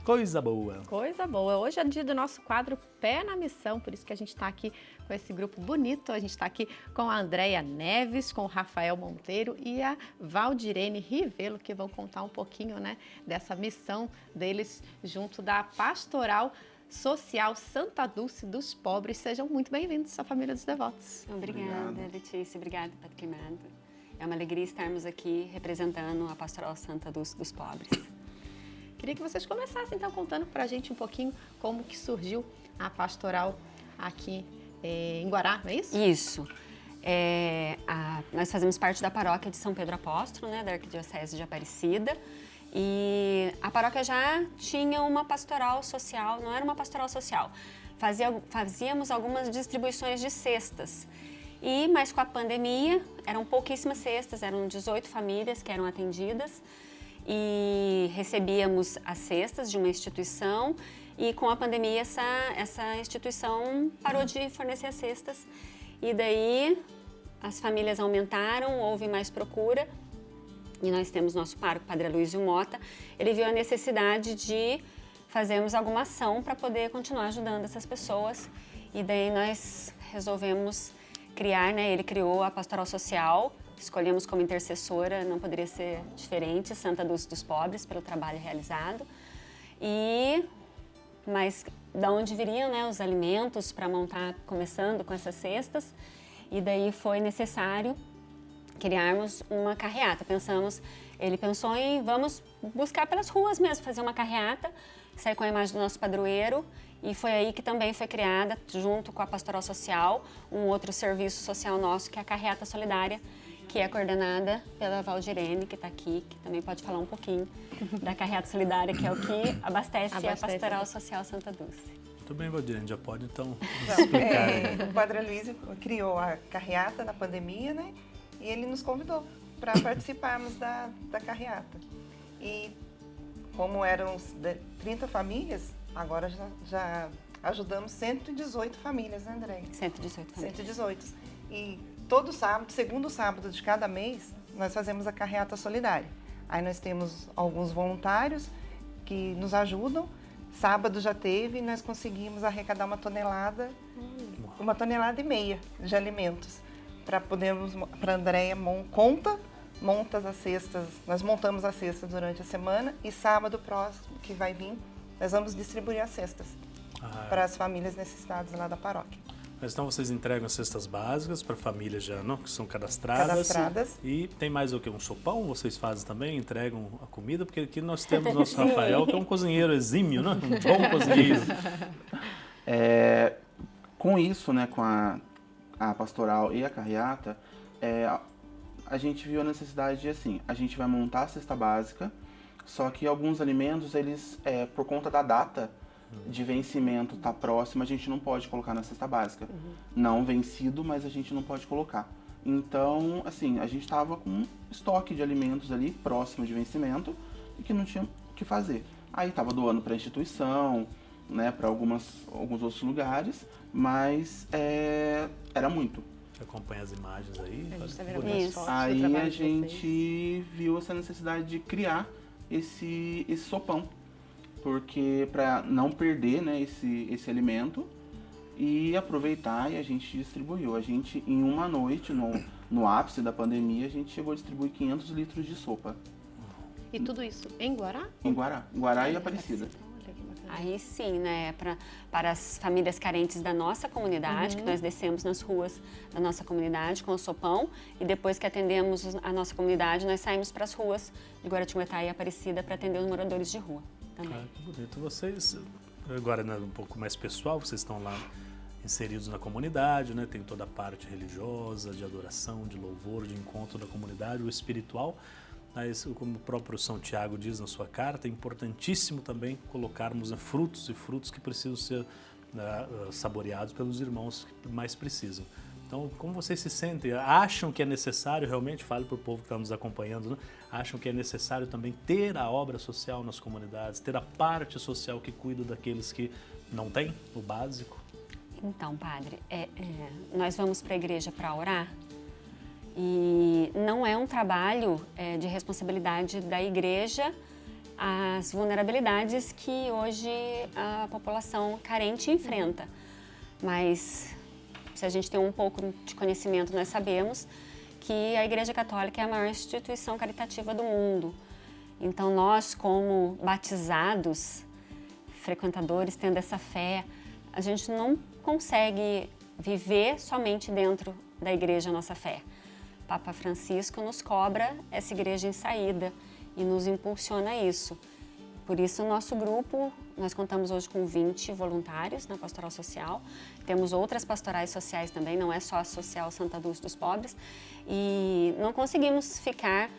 Coisa boa. Coisa boa. Hoje é dia do nosso quadro Pé na Missão, por isso que a gente está aqui com esse grupo bonito. A gente está aqui com a Andréia Neves, com o Rafael Monteiro e a Valdirene Rivelo, que vão contar um pouquinho, né, dessa missão deles junto da Pastoral Social Santa Dulce dos Pobres. Sejam muito bem-vindos à família dos devotos. Obrigada, Letícia. Obrigada, Padre Climado. É uma alegria estarmos aqui representando a Pastoral Santa Dulce dos Pobres. Queria que vocês começassem, então, contando para a gente um pouquinho como que surgiu a pastoral aqui em Guará, não é isso? Isso. Nós fazemos parte da paróquia de São Pedro Apóstolo, né, da Arquidiocese de Aparecida. E a paróquia já tinha uma pastoral social, não era uma pastoral social. Fazíamos algumas distribuições de cestas. Mas com a pandemia, eram pouquíssimas cestas, eram 18 famílias que eram atendidas. E recebíamos as cestas de uma instituição e com a pandemia essa instituição parou de fornecer as cestas e daí as famílias aumentaram, houve mais procura e nós temos nosso pároco, Padre Aloysio Mota, ele viu a necessidade de fazermos alguma ação para poder continuar ajudando essas pessoas e daí nós resolvemos criar, né, ele criou a Pastoral Social. Escolhemos como intercessora, não poderia ser diferente, Santa Dulce dos Pobres, pelo trabalho realizado. Mas da onde viriam, né, os alimentos para montar, começando com essas cestas. E daí foi necessário criarmos uma carreata. Ele pensou em vamos buscar pelas ruas mesmo, fazer uma carreata, sair com a imagem do nosso padroeiro. E foi aí que também foi criada, junto com a Pastoral Social, um outro serviço social nosso, que é a Carreata Solidária, que é coordenada pela Valdirene, que está aqui, que também pode falar um pouquinho da Carreata Solidária, que é o que abastece a Pastoral Social Santa Dulce. Muito bem, Valdirene, já pode então explicar. O Padre Aloysio criou a carreata na pandemia, né? E ele nos convidou para participarmos da carreata. E como eram 30 famílias, agora já ajudamos 118 famílias, né, André? 118 famílias. 118. E todo sábado, segundo sábado de cada mês, nós fazemos a carreata solidária. Aí nós temos alguns voluntários que nos ajudam. Sábado já teve e nós conseguimos arrecadar 1,5 kg de alimentos. Para a Andréia monta as cestas, nós montamos as cestas durante a semana e sábado próximo, que vai vir, nós vamos distribuir as cestas para as famílias necessitadas lá da paróquia. Mas então vocês entregam as cestas básicas para famílias já não, que são cadastradas. E tem mais o que? Um sopão vocês fazem também? Entregam a comida? Porque aqui nós temos o nosso Rafael, que é um cozinheiro exímio, né? Um bom cozinheiro. Com isso, né, com a pastoral e a carreata, a gente viu a necessidade de, assim, a gente vai montar a cesta básica, só que alguns alimentos, eles, por conta da data de vencimento tá próxima, a gente não pode colocar na cesta básica. Não vencido, mas a gente não pode colocar. Então, assim, a gente estava com um estoque de alimentos ali próximo de vencimento e que não tinha o que fazer. Aí estava doando para a instituição, né, para alguns outros lugares, mas era muito. Você acompanha as imagens aí? A gente tá vendo Isso. fotos do Aí trabalho a de gente viu essa necessidade de criar esse sopão, porque para não perder, né, esse alimento e aproveitar, e a gente distribuiu. A gente, em uma noite, no ápice da pandemia, a gente chegou a distribuir 500 litros de sopa. E tudo isso em Guará? Em Guará e Aparecida. Olha que bacana. Aí sim, né, para as famílias carentes da nossa comunidade, que nós descemos nas ruas da nossa comunidade com o sopão e depois que atendemos a nossa comunidade, nós saímos para as ruas de Guaratinguetá e Aparecida para atender os moradores de rua também. Que bonito. Vocês, agora um pouco mais pessoal, vocês estão lá inseridos na comunidade, né? Tem toda a parte religiosa, de adoração, de louvor, de encontro da comunidade, o espiritual. Mas, como o próprio São Tiago diz na sua carta, é importantíssimo também colocarmos frutos e frutos que precisam ser saboreados pelos irmãos que mais precisam. Então, como vocês se sentem? Acham que é necessário, realmente, fale para o povo que está nos acompanhando, né? Acham que é necessário também ter a obra social nas comunidades, ter a parte social que cuida daqueles que não têm o básico? Então, padre, nós vamos para a igreja para orar e não é um trabalho de responsabilidade da igreja as vulnerabilidades que hoje a população carente enfrenta. Mas se a gente tem um pouco de conhecimento, nós sabemos que a Igreja Católica é a maior instituição caritativa do mundo. Então nós, como batizados, frequentadores, tendo essa fé, a gente não consegue viver somente dentro da igreja a nossa fé. Papa Francisco nos cobra essa igreja em saída e nos impulsiona a isso. Por isso, o nosso grupo, nós contamos hoje com 20 voluntários na Pastoral Social. Temos outras pastorais sociais também, não é só a Social Santa Dulce dos Pobres. E não conseguimos ficar,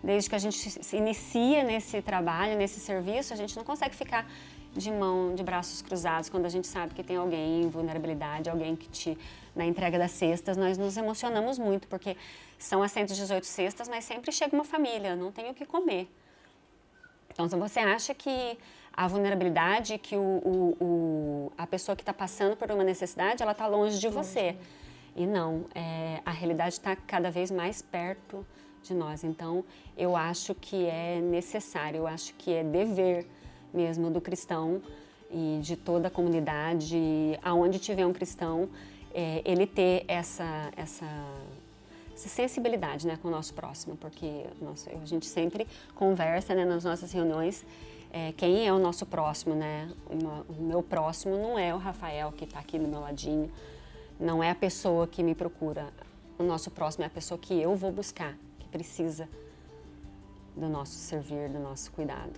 desde que a gente se inicia nesse trabalho, nesse serviço, a gente não consegue ficar de braços cruzados quando a gente sabe que tem alguém em vulnerabilidade, alguém que na entrega das cestas, nós nos emocionamos muito, porque são as 118 cestas, mas sempre chega uma família, não tem o que comer. Então, se você acha que a vulnerabilidade, que a pessoa que está passando por uma necessidade, ela está longe de você. E não, a realidade está cada vez mais perto de nós. Então, eu acho que é necessário, eu acho que é dever mesmo do cristão e de toda a comunidade, aonde tiver um cristão, ele ter essa sensibilidade, né, com o nosso próximo, porque a gente sempre conversa, né, nas nossas reuniões, quem é o nosso próximo, né? O meu próximo não é o Rafael que está aqui do meu ladinho, não é a pessoa que me procura, o nosso próximo é a pessoa que eu vou buscar, que precisa do nosso servir, do nosso cuidado.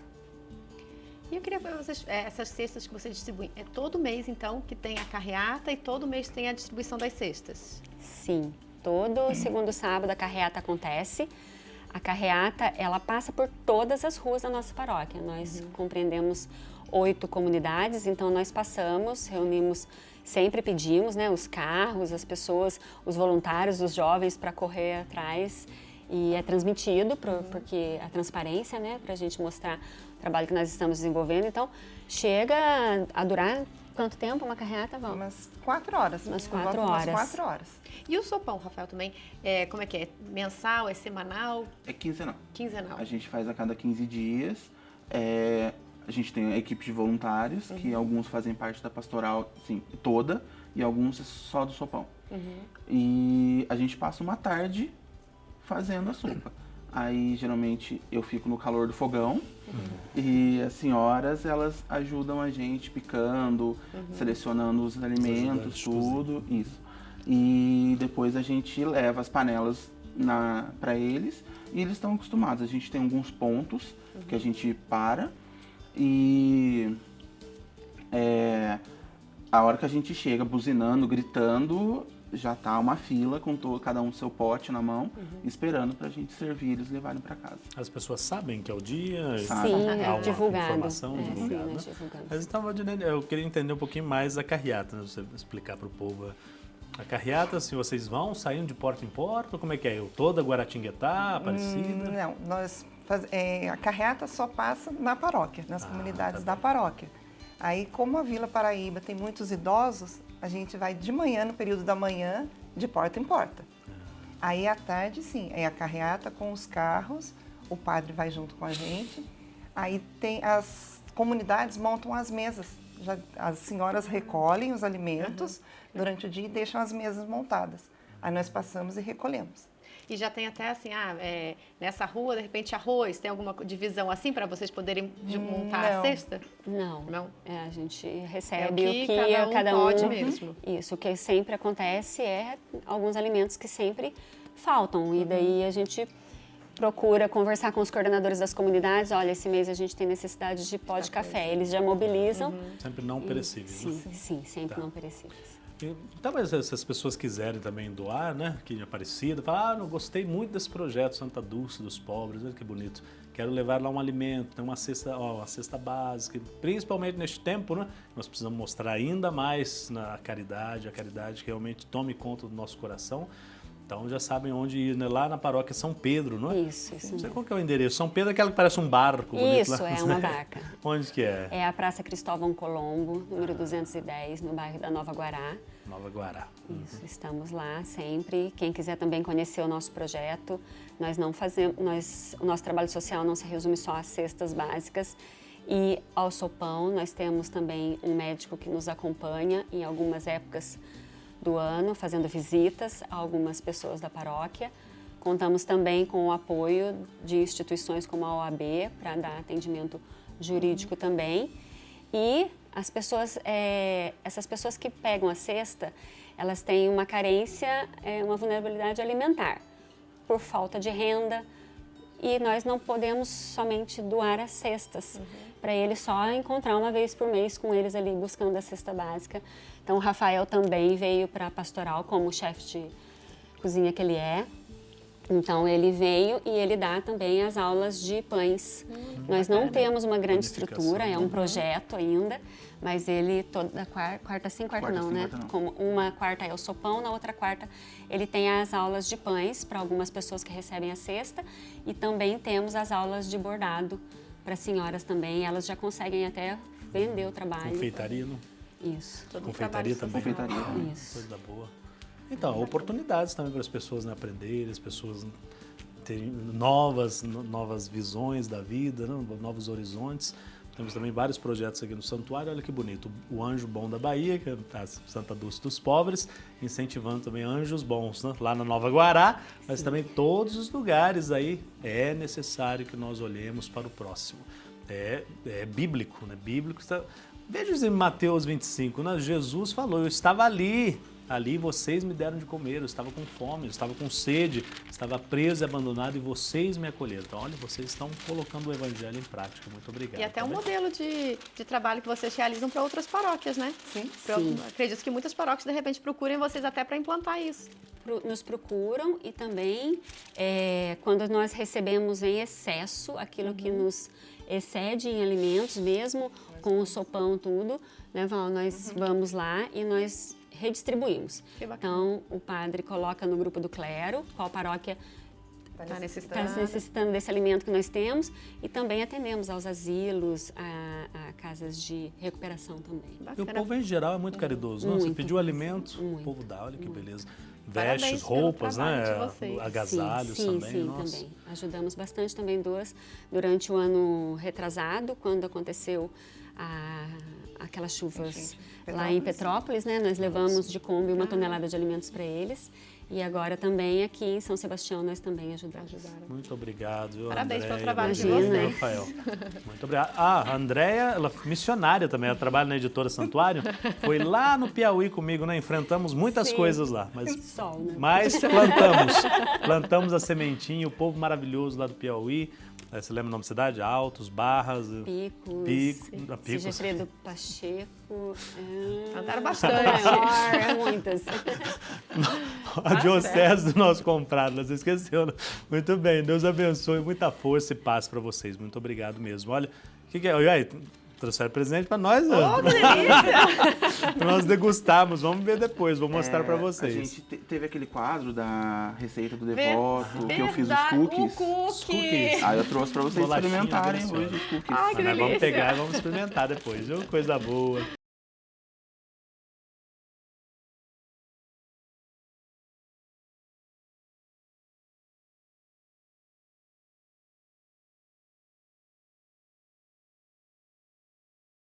E eu queria ver essas cestas que você distribui, é todo mês então que tem a carreata e todo mês tem a distribuição das cestas? Sim. Todo segundo sábado a carreata acontece. A carreata, ela passa por todas as ruas da nossa paróquia. Nós compreendemos 8 comunidades, então nós passamos, reunimos, sempre pedimos, né, os carros, as pessoas, os voluntários, os jovens para correr atrás. E é transmitido, porque a transparência, né, para a gente mostrar o trabalho que nós estamos desenvolvendo. Então, chega a durar quanto tempo uma carreata, Val? Umas 4 horas. Umas 4 horas. Umas 4 horas. E o sopão, Rafael, também, como é que é? Mensal, é semanal? É quinzenal. Quinzenal. A gente faz a cada 15 dias. A gente tem a equipe de voluntários, que alguns fazem parte da pastoral, sim, toda, e alguns só do sopão. E a gente passa uma tarde fazendo a sopa. Aí, geralmente, eu fico no calor do fogão e as senhoras, elas ajudam a gente picando, selecionando os alimentos, tudo, isso. E depois a gente leva as panelas para eles e eles estão acostumados. A gente tem alguns pontos que a gente para e a hora que a gente chega buzinando, gritando, já tá uma fila com cada um seu pote na mão, esperando pra gente servir e eles levarem pra casa. As pessoas sabem que é o dia? Sim, há uma divulgado. informação divulgada, sim, né? divulgado. Mas então, Valdirene, eu queria entender um pouquinho mais da carreata, né? Você explicar pro povo. A carreata, se vocês vão saindo de porta em porta, como é que é? Toda Guaratinguetá, Aparecida? Não, a carreata só passa na paróquia, nas comunidades da paróquia. Aí, como a Vila Paraíba tem muitos idosos, a gente vai de manhã, no período da manhã, de porta em porta. Aí, à tarde, sim, é a carreata com os carros, o padre vai junto com a gente. Aí, as comunidades montam as mesas. As senhoras recolhem os alimentos durante o dia e deixam as mesas montadas. Aí, nós passamos e recolhemos. E já tem até assim, nessa rua, de repente, arroz, tem alguma divisão assim para vocês poderem montar a cesta? Não. Não? A gente recebe o que cada um pode mesmo. Isso, o que sempre acontece é alguns alimentos que sempre faltam. E daí a gente procura conversar com os coordenadores das comunidades. Olha, esse mês a gente tem necessidade de pó de café. Eles já mobilizam. Sempre não perecíveis, né? Sim, sempre não perecíveis. Talvez se as pessoas quiserem também doar, né, aqui de Aparecida, falar, não gostei muito desse projeto Santa Dulce dos Pobres, olha que bonito, quero levar lá um alimento, tem uma cesta básica, principalmente neste tempo, né, nós precisamos mostrar ainda mais a caridade que realmente tome conta do nosso coração. Então já sabem onde ir, né? Lá na paróquia São Pedro, não é? Isso Não sei mesmo. qual que é o endereço. São Pedro é aquela que parece um barco bonito Isso, lá. é uma barca. Onde que é? É a Praça Cristóvão Colombo, número 210, no bairro da Nova Guará. Nova Guará. Isso, estamos lá sempre. Quem quiser também conhecer o nosso projeto, nós não fazemos, o nosso trabalho social não se resume só às cestas básicas e ao sopão. Nós temos também um médico que nos acompanha em algumas épocas do ano, fazendo visitas a algumas pessoas da paróquia. Contamos também com o apoio de instituições como a OAB para dar atendimento jurídico também. E as pessoas, essas pessoas que pegam a cesta, elas têm uma carência, uma vulnerabilidade alimentar, por falta de renda, e nós não podemos somente doar as cestas, para eles só encontrar uma vez por mês com eles ali buscando a cesta básica. Então o Rafael também veio para a pastoral como chefe de cozinha que ele é. Então ele veio e ele dá também as aulas de pães. Nós não temos uma grande estrutura, é um projeto ainda, mas ele toda quarta sim, quarta não, né? Quarta não. Como uma quarta é o sopão, na outra quarta ele tem as aulas de pães para algumas pessoas que recebem a cesta e também temos as aulas de bordado para senhoras também. Elas já conseguem até vender o trabalho. Confeitaria, não? Isso. Todo Confeitaria trabalho também? social. Confeitaria. Isso. Coisa boa. Então, oportunidades também para as pessoas, né, aprenderem, as pessoas terem novas visões da vida, né, novos horizontes. Temos também vários projetos aqui no santuário. Olha que bonito. O Anjo Bom da Bahia, que é a Santa Dulce dos Pobres, incentivando também anjos bons, né? Lá na Nova Guará, mas também todos os lugares aí é necessário que nós olhemos para o próximo. É bíblico, né? Bíblico está... Veja em Mateus 25, né? Jesus falou, eu estava ali vocês me deram de comer, eu estava com fome, eu estava com sede, estava preso e abandonado e vocês me acolheram. Então, olha, vocês estão colocando o evangelho em prática. Muito obrigado. E até tá um bem? modelo de trabalho que vocês realizam para outras paróquias, né? Sim. Sim. Acredito que muitas paróquias, de repente, procurem vocês até para implantar isso. Nos procuram e também quando nós recebemos em excesso aquilo que nos excede em alimentos, mesmo com o sopão tudo, né, Val, nós vamos lá e nós redistribuímos. Que bacana. Então, o padre coloca no grupo do clero qual paróquia Tá está necessitando. necessitando desse alimento que nós temos e também atendemos aos asilos, a casas de recuperação também. E o Bacana. povo em geral é muito caridoso, não? Você Muito. pediu alimento, o Muito. povo dá, olha que beleza. Parabéns Vestes, pelo roupas, trabalho né? de vocês. Agasalhos sim, também. sim, Nossa. também. Ajudamos bastante também durante o ano retrasado, quando aconteceu aquelas chuvas lá em Petrópolis, né? Nós levamos de Kombi 1 tonelada de alimentos para eles. E agora também aqui em São Sebastião nós também ajudamos. Muito obrigado, viu, Parabéns pelo Andréia, trabalho de Valdir, vocês. Rafael. Muito obrigado. A Andréia, ela é missionária também, ela trabalha na editora Santuário. Foi lá no Piauí comigo, né? Enfrentamos muitas Sim. coisas lá. Mas Sol, né? Mas plantamos a sementinha, o povo maravilhoso lá do Piauí. Você lembra o nome da cidade? Altos, Barras, Picos. Sigifredo Pacheco. Cantaram bastante. Muitas. A diocese do nosso comprado, você esqueceu, né? Muito bem, Deus abençoe, muita força e paz para vocês. Muito obrigado mesmo. Olha, o que é? Olha aí, trouxeram presente para nós, Oh, que delícia! para nós degustarmos. Vamos ver depois, vou mostrar para A vocês. gente teve aquele quadro da receita do devoto, que eu fiz os Verdade, cookies. Os cookies. Aí eu trouxe pra vocês Bolachinha experimentarem deliciosa. hoje os cookies. Ai, que Mas nós vamos delícia. pegar e vamos experimentar depois, viu? Coisa boa.